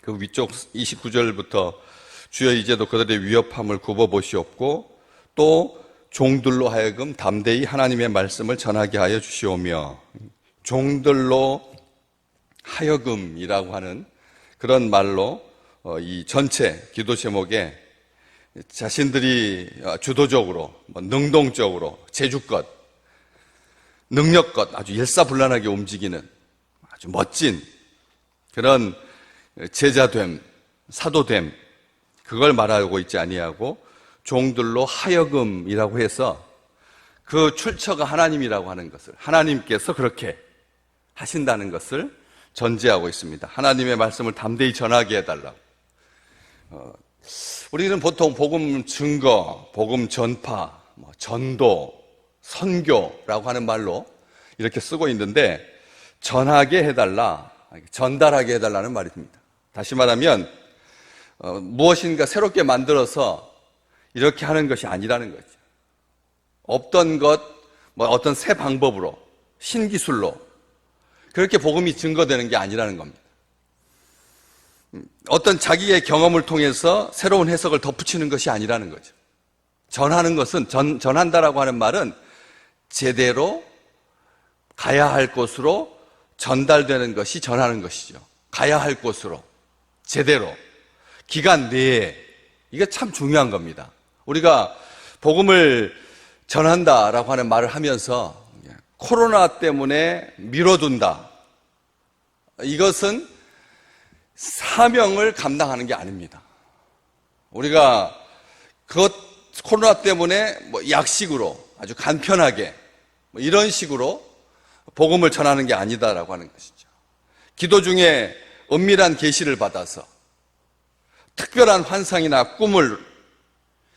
그 위쪽 29절부터 주여 이제도 그들의 위협함을 굽어보시옵고 또 종들로 하여금 담대히 하나님의 말씀을 전하게 하여 주시오며, 종들로 하여금이라고 하는 그런 말로 이 전체 기도 제목에 자신들이 주도적으로, 능동적으로, 제주껏, 능력껏 아주 일사불란하게 움직이는 아주 멋진 그런 제자됨, 사도됨, 그걸 말하고 있지 아니하고 종들로 하여금이라고 해서 그 출처가 하나님이라고 하는 것을, 하나님께서 그렇게 하신다는 것을 전제하고 있습니다. 하나님의 말씀을 담대히 전하게 해달라고. 우리는 보통 복음 증거, 복음 전파, 전도, 선교라고 하는 말로 이렇게 쓰고 있는데, 전하게 해달라, 전달하게 해달라는 말입니다. 다시 말하면 무엇인가 새롭게 만들어서 이렇게 하는 것이 아니라는 거죠. 없던 것, 어떤 새 방법으로, 신기술로 그렇게 복음이 증거되는 게 아니라는 겁니다. 어떤 자기의 경험을 통해서 새로운 해석을 덧붙이는 것이 아니라는 거죠. 전하는 것은, 전한다라고 하는 말은 제대로 가야 할 곳으로 전달되는 것이 전하는 것이죠. 가야 할 곳으로, 제대로, 기간 내에. 이게 참 중요한 겁니다. 우리가 복음을 전한다라고 하는 말을 하면서 코로나 때문에 미뤄둔다, 이것은 사명을 감당하는 게 아닙니다. 우리가 코로나 때문에 약식으로 아주 간편하게 이런 식으로 복음을 전하는 게 아니다라고 하는 것이죠. 기도 중에 은밀한 계시를 받아서 특별한 환상이나 꿈을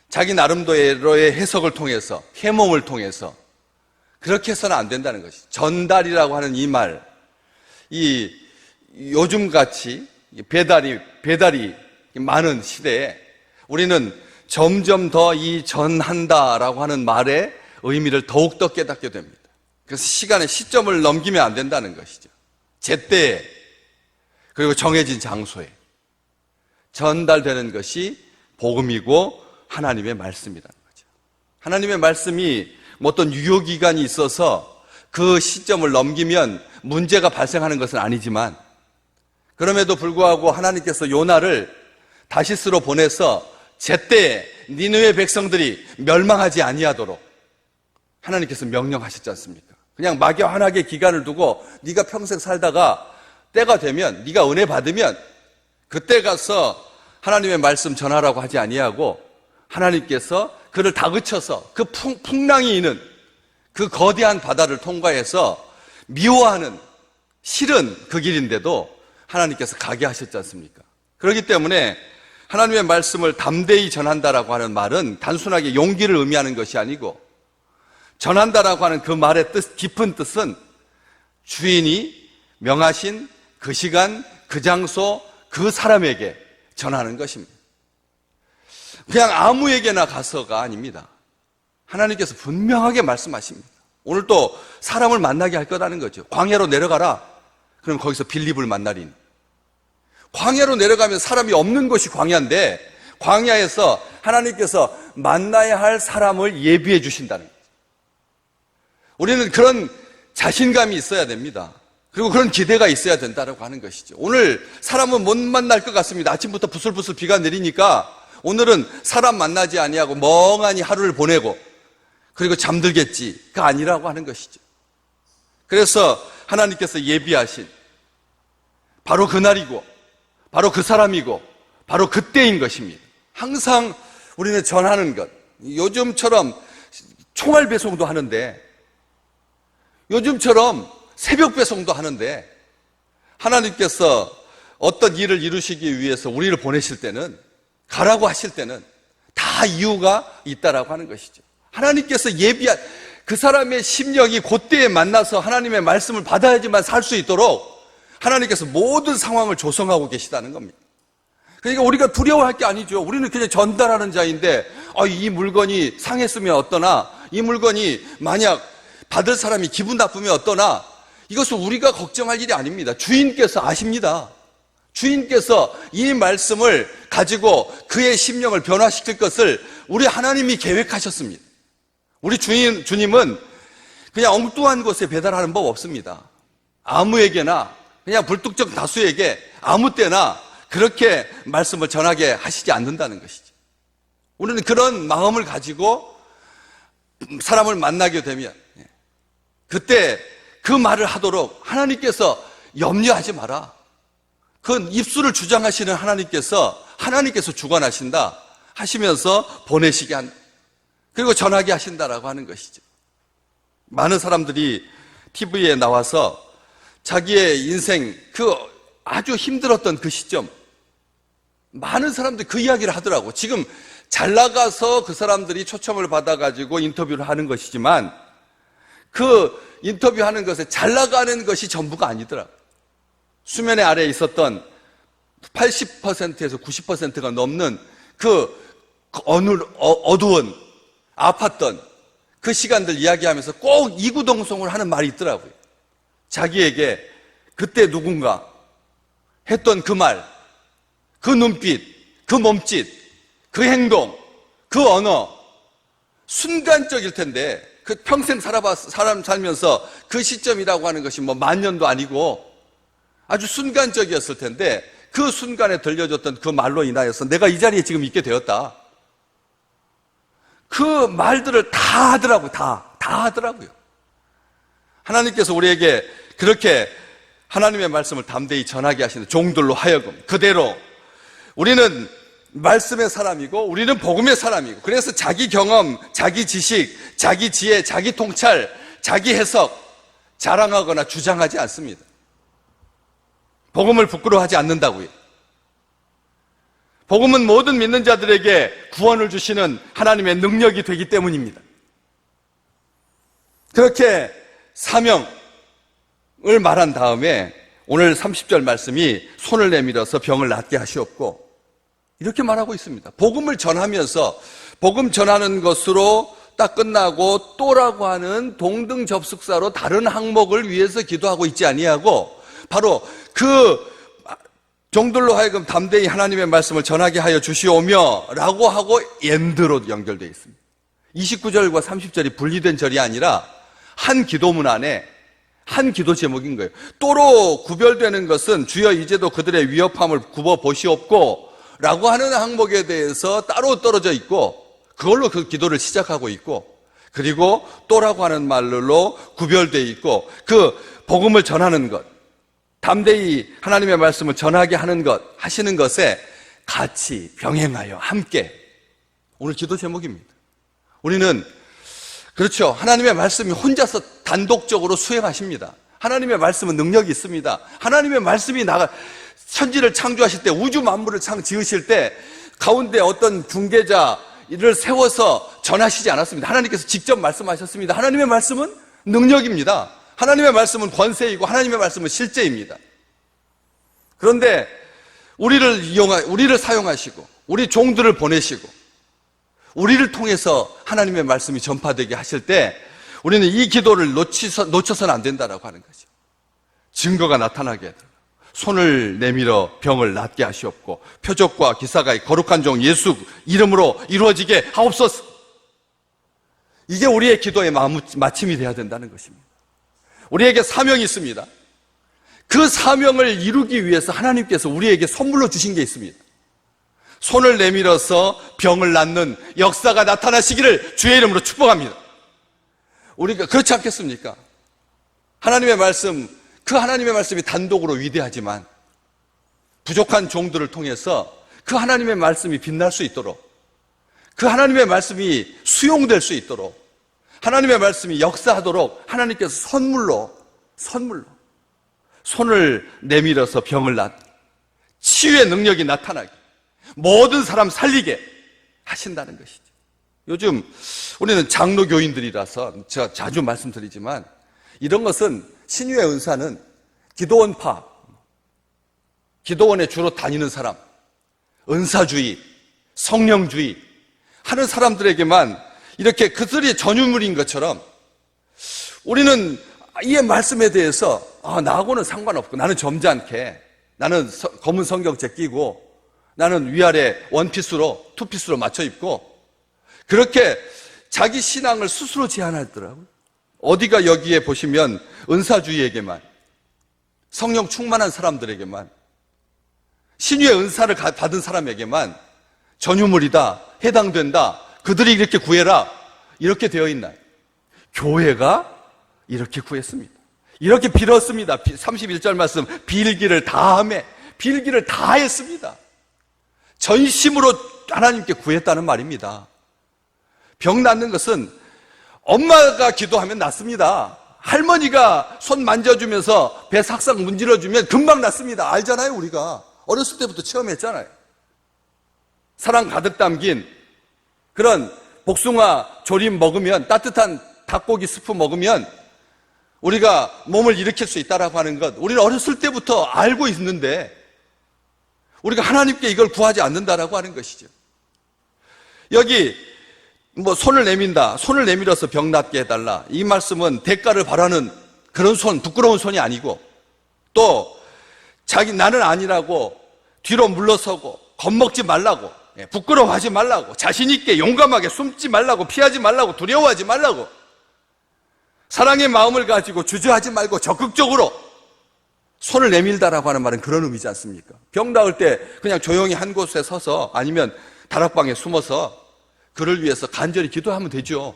자기 나름대로의 해석을 통해서, 해몽을 통해서 그렇게 해서는 안 된다는 것이죠. 전달이라고 하는 이 말, 이 요즘같이 배달이 많은 시대에 우리는 점점 더 이 전한다라고 하는 말의 의미를 더욱더 깨닫게 됩니다. 그래서 시간의 시점을 넘기면 안 된다는 것이죠. 제때에, 그리고 정해진 장소에 전달되는 것이 복음이고 하나님의 말씀이라는 거죠. 하나님의 말씀이 어떤 유효기간이 있어서 그 시점을 넘기면 문제가 발생하는 것은 아니지만, 그럼에도 불구하고 하나님께서 요나를 다시스로 보내서 제때에 니느웨 백성들이 멸망하지 아니하도록 하나님께서 명령하셨지 않습니까? 그냥 막연하게 기간을 두고 네가 평생 살다가 때가 되면, 네가 은혜 받으면 그때 가서 하나님의 말씀 전하라고 하지 아니하고, 하나님께서 그를 다그쳐서 그 풍랑이 있는 그 거대한 바다를 통과해서 미워하는 싫은 그 길인데도 하나님께서 가게 하셨지 않습니까? 그렇기 때문에 하나님의 말씀을 담대히 전한다라고 하는 말은 단순하게 용기를 의미하는 것이 아니고, 전한다라고 하는 그 말의 깊은 뜻은 주인이 명하신 그 시간, 그 장소, 그 사람에게 전하는 것입니다. 그냥 아무에게나 가서가 아닙니다. 하나님께서 분명하게 말씀하십니다. 오늘 또 사람을 만나게 할 거라는 거죠. 광야로 내려가라. 그럼 거기서 빌립을 만나리니. 광야로 내려가면 사람이 없는 곳이 광야인데, 광야에서 하나님께서 만나야 할 사람을 예비해 주신다는 거죠. 우리는 그런 자신감이 있어야 됩니다. 그리고 그런 기대가 있어야 된다고 하는 것이죠. 오늘 사람은 못 만날 것 같습니다. 아침부터 부슬부슬 비가 내리니까 오늘은 사람 만나지 아니하고 멍하니 하루를 보내고 그리고 잠들겠지가 아니라고 하는 것이죠. 그래서 하나님께서 예비하신 바로 그날이고, 바로 그 사람이고, 바로 그때인 것입니다. 항상 우리는 전하는 것, 요즘처럼 총알 배송도 하는데, 요즘처럼 새벽 배송도 하는데, 하나님께서 어떤 일을 이루시기 위해서 우리를 보내실 때는, 가라고 하실 때는 다 이유가 있다라고 하는 것이죠. 하나님께서 예비한 그 사람의 심령이 그때에 만나서 하나님의 말씀을 받아야지만 살 수 있도록 하나님께서 모든 상황을 조성하고 계시다는 겁니다. 그러니까 우리가 두려워할 게 아니죠. 우리는 그냥 전달하는 자인데, 이 물건이 상했으면 어떠나, 이 물건이 만약 받을 사람이 기분 나쁘면 어떠나, 이것은 우리가 걱정할 일이 아닙니다. 주인께서 아십니다. 주인께서 이 말씀을 가지고 그의 심령을 변화시킬 것을 우리 하나님이 계획하셨습니다. 우리 주님은 그냥 엉뚱한 곳에 배달하는 법 없습니다. 아무에게나 그냥 불특정 다수에게 아무 때나 그렇게 말씀을 전하게 하시지 않는다는 것이죠. 우리는 그런 마음을 가지고 사람을 만나게 되면 그때 그 말을 하도록 하나님께서 염려하지 마라. 그 입술을 주장하시는 하나님께서 주관하신다 하시면서 보내시게 한다. 그리고 전하게 하신다라고 하는 것이죠. 많은 사람들이 TV에 나와서 자기의 인생 그 아주 힘들었던 그 시점, 많은 사람들이 그 이야기를 하더라고. 지금 잘 나가서 그 사람들이 초청을 받아가지고 인터뷰를 하는 것이지만 그 인터뷰하는 것에 잘 나가는 것이 전부가 아니더라고. 수면 아래에 있었던 80%에서 90%가 넘는 그 어두운 아팠던 그 시간들 이야기하면서 꼭 이구동성을 하는 말이 있더라고요. 자기에게 그때 누군가 했던 그 말, 그 눈빛, 그 몸짓, 그 행동, 그 언어, 순간적일 텐데 그 평생 사람 살면서 그 시점이라고 하는 것이 뭐 만년도 아니고 아주 순간적이었을 텐데 그 순간에 들려줬던 그 말로 인하여서 내가 이 자리에 지금 있게 되었다. 그 말들을 다 하더라고요. 다 하더라고요. 하나님께서 우리에게 그렇게 하나님의 말씀을 담대히 전하게 하시는 종들로 하여금 그대로 우리는 말씀의 사람이고 우리는 복음의 사람이고 그래서 자기 경험, 자기 지식, 자기 지혜, 자기 통찰, 자기 해석 자랑하거나 주장하지 않습니다. 복음을 부끄러워하지 않는다고요. 복음은 모든 믿는 자들에게 구원을 주시는 하나님의 능력이 되기 때문입니다. 그렇게 사명을 말한 다음에 오늘 30절 말씀이 손을 내밀어서 병을 낫게 하시옵고 이렇게 말하고 있습니다. 복음을 전하면서 복음 전하는 것으로 딱 끝나고 또라고 하는 동등 접속사로 다른 항목을 위해서 기도하고 있지 아니하고 바로 그 종들로 하여금 담대히 하나님의 말씀을 전하게 하여 주시오며 라고 하고 엔드로 연결되어 있습니다. 29절과 30절이 분리된 절이 아니라 한 기도문 안에 한 기도 제목인 거예요. 또로 구별되는 것은 주여 이제도 그들의 위협함을 굽어 보시옵고 라고 하는 항목에 대해서 따로 떨어져 있고 그걸로 그 기도를 시작하고 있고 그리고 또라고 하는 말로 구별되어 있고 그 복음을 전하는 것 담대히 하나님의 말씀을 전하게 하는 것 하시는 것에 같이 병행하여 함께 오늘 기도 제목입니다. 우리는 그렇죠. 하나님의 말씀이 혼자서 단독적으로 수행하십니다. 하나님의 말씀은 능력이 있습니다. 하나님의 말씀이 천지를 창조하실 때 우주 만물을 지으실 때 가운데 어떤 중개자를 세워서 전하시지 않았습니다. 하나님께서 직접 말씀하셨습니다. 하나님의 말씀은 능력입니다. 하나님의 말씀은 권세이고 하나님의 말씀은 실제입니다. 그런데 우리를 사용하시고 우리 종들을 보내시고 우리를 통해서 하나님의 말씀이 전파되게 하실 때 우리는 이 기도를 놓쳐서는 안 된다라고 하는 거죠. 증거가 나타나게 해달라. 손을 내밀어 병을 낫게 하시옵고 표적과 기사가 거룩한 종 예수 이름으로 이루어지게 하옵소서. 이게 우리의 기도의 마침이 되어야 된다는 것입니다. 우리에게 사명이 있습니다. 그 사명을 이루기 위해서 하나님께서 우리에게 선물로 주신 게 있습니다. 손을 내밀어서 병을 낫는 역사가 나타나시기를 주의 이름으로 축복합니다. 우리가 그렇지 않겠습니까? 하나님의 말씀, 그 하나님의 말씀이 단독으로 위대하지만 부족한 종들을 통해서 그 하나님의 말씀이 빛날 수 있도록 그 하나님의 말씀이 수용될 수 있도록 하나님의 말씀이 역사하도록 하나님께서 선물로 손을 내밀어서 병을 낫게 치유의 능력이 나타나게 모든 사람 살리게 하신다는 것이죠. 요즘 우리는 장로교인들이라서 제가 자주 말씀드리지만 이런 것은 신유의 은사는 기도원파, 기도원에 주로 다니는 사람, 은사주의, 성령주의 하는 사람들에게만 이렇게 그들이 전유물인 것처럼 우리는 이 말씀에 대해서 나하고는 상관없고 나는 점잖게 나는 검은 성경책 끼고 나는 위아래 원피스로 투피스로 맞춰 입고 그렇게 자기 신앙을 스스로 제한하더라고요. 어디가 여기에 보시면 은사주의에게만, 성령 충만한 사람들에게만, 신유의 은사를 받은 사람에게만 전유물이다, 해당된다, 그들이 이렇게 구해라, 이렇게 되어 있나요? 교회가 이렇게 구했습니다. 이렇게 빌었습니다. 31절 말씀, 빌기를 다하며, 빌기를 다했습니다. 전심으로 하나님께 구했다는 말입니다. 병 낫는 것은 엄마가 기도하면 낫습니다. 할머니가 손 만져주면서 배 삭삭 문질러주면 금방 낫습니다. 알잖아요, 우리가. 어렸을 때부터 체험했잖아요. 사랑 가득 담긴 그런 복숭아 조림 먹으면, 따뜻한 닭고기 스프 먹으면 우리가 몸을 일으킬 수 있다라고 하는 것, 우리는 어렸을 때부터 알고 있는데 우리가 하나님께 이걸 구하지 않는다라고 하는 것이죠. 여기 손을 내민다, 손을 내밀어서 병 낫게 해달라, 이 말씀은 대가를 바라는 그런 손, 부끄러운 손이 아니고, 또 나는 아니라고 뒤로 물러서고 겁먹지 말라고, 부끄러워하지 말라고, 자신 있게 용감하게 숨지 말라고, 피하지 말라고, 두려워하지 말라고, 사랑의 마음을 가지고 주저하지 말고 적극적으로 손을 내밀다라고 하는 말은 그런 의미지 않습니까? 병 나을 때 그냥 조용히 한 곳에 서서, 아니면 다락방에 숨어서 그를 위해서 간절히 기도하면 되죠.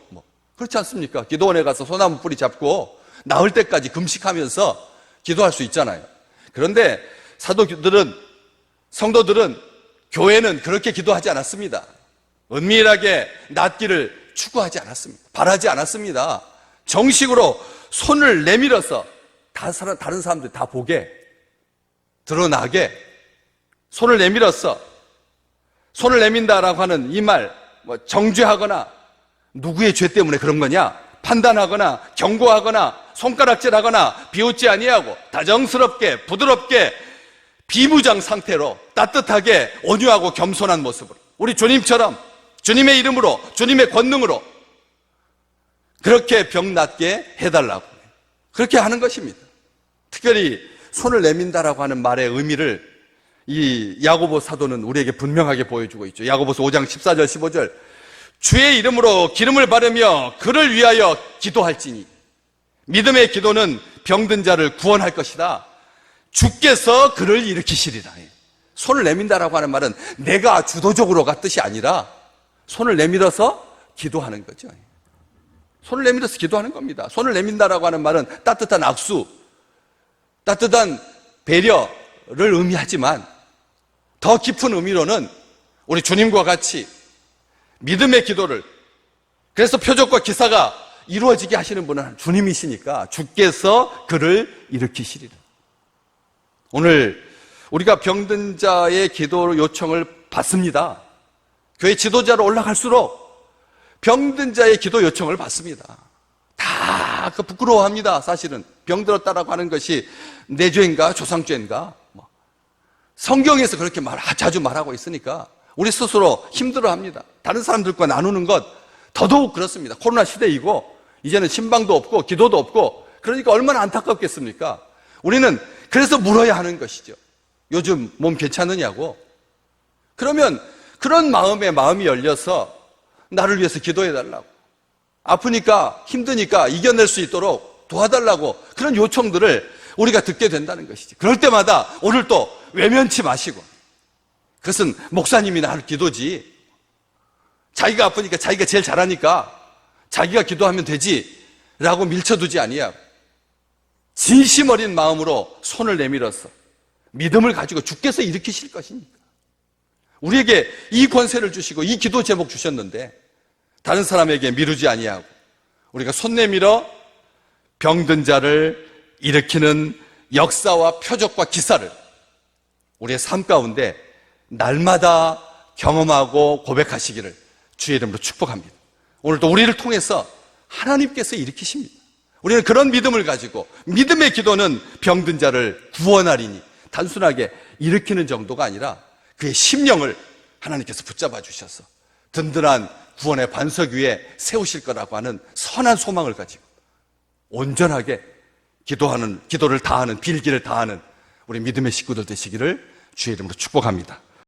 그렇지 않습니까? 기도원에 가서 소나무 뿌리 잡고 나을 때까지 금식하면서 기도할 수 있잖아요. 그런데 사도들은, 성도들은, 교회는 그렇게 기도하지 않았습니다. 은밀하게 낫기를 추구하지 않았습니다. 바라지 않았습니다. 정식으로 손을 내밀어서 다른 사람들 다 보게, 드러나게 손을 내밀었어. 손을 내민다라고 하는 이 말, 정죄하거나 누구의 죄 때문에 그런 거냐, 판단하거나 경고하거나 손가락질하거나 비웃지 아니하고 다정스럽게 부드럽게 비무장 상태로 따뜻하게 온유하고 겸손한 모습으로, 우리 주님처럼 주님의 이름으로, 주님의 권능으로 그렇게 병 낫게 해달라고, 그렇게 하는 것입니다. 특별히 손을 내민다라고 하는 말의 의미를 이 야고보 사도는 우리에게 분명하게 보여주고 있죠. 야고보서 5장 14절 15절, 주의 이름으로 기름을 바르며 그를 위하여 기도할지니 믿음의 기도는 병든 자를 구원할 것이다. 주께서 그를 일으키시리라. 손을 내민다라고 하는 말은 내가 주도적으로가 뜻이 아니라 손을 내밀어서 기도하는 거죠. 손을 내밀어서 기도하는 겁니다. 손을 내민다라고 하는 말은 따뜻한 악수, 따뜻한 배려를 의미하지만 더 깊은 의미로는 우리 주님과 같이 믿음의 기도를, 그래서 표적과 기사가 이루어지게 하시는 분은 주님이시니까 주께서 그를 일으키시리라. 오늘 우리가 병든 자의 기도 요청을 받습니다. 교회 지도자로 올라갈수록 병든 자의 기도 요청을 받습니다. 다 그 부끄러워합니다. 사실은 병들었다라고 하는 것이 내 죄인가 조상죄인가, 성경에서 그렇게 자주 말하고 있으니까 우리 스스로 힘들어합니다. 다른 사람들과 나누는 것 더더욱 그렇습니다. 코로나 시대이고 이제는 신방도 없고 기도도 없고, 그러니까 얼마나 안타깝겠습니까? 우리는 그래서 물어야 하는 것이죠. 요즘 몸 괜찮으냐고. 그러면 그런 마음이 열려서 나를 위해서 기도해달라고, 아프니까 힘드니까 이겨낼 수 있도록 도와달라고, 그런 요청들을 우리가 듣게 된다는 것이지. 그럴 때마다 오늘 또 외면치 마시고, 그것은 목사님이나 할 기도지, 자기가 아프니까 자기가 제일 잘하니까 자기가 기도하면 되지 라고 밀쳐두지 아니하고 진심 어린 마음으로 손을 내밀어서 믿음을 가지고 주께서 일으키실 것이니까, 우리에게 이 권세를 주시고 이 기도 제목 주셨는데 다른 사람에게 미루지 아니하고 우리가 손 내밀어 병든 자를 일으키는 역사와 표적과 기사를 우리의 삶 가운데 날마다 경험하고 고백하시기를 주의 이름으로 축복합니다. 오늘도 우리를 통해서 하나님께서 일으키십니다. 우리는 그런 믿음을 가지고, 믿음의 기도는 병든 자를 구원하리니 단순하게 일으키는 정도가 아니라 그의 심령을 하나님께서 붙잡아 주셔서 든든한 구원의 반석 위에 세우실 거라고 하는 선한 소망을 가지고 온전하게 기도를 다하는, 빌기를 다하는 우리 믿음의 식구들 되시기를 주의 이름으로 축복합니다.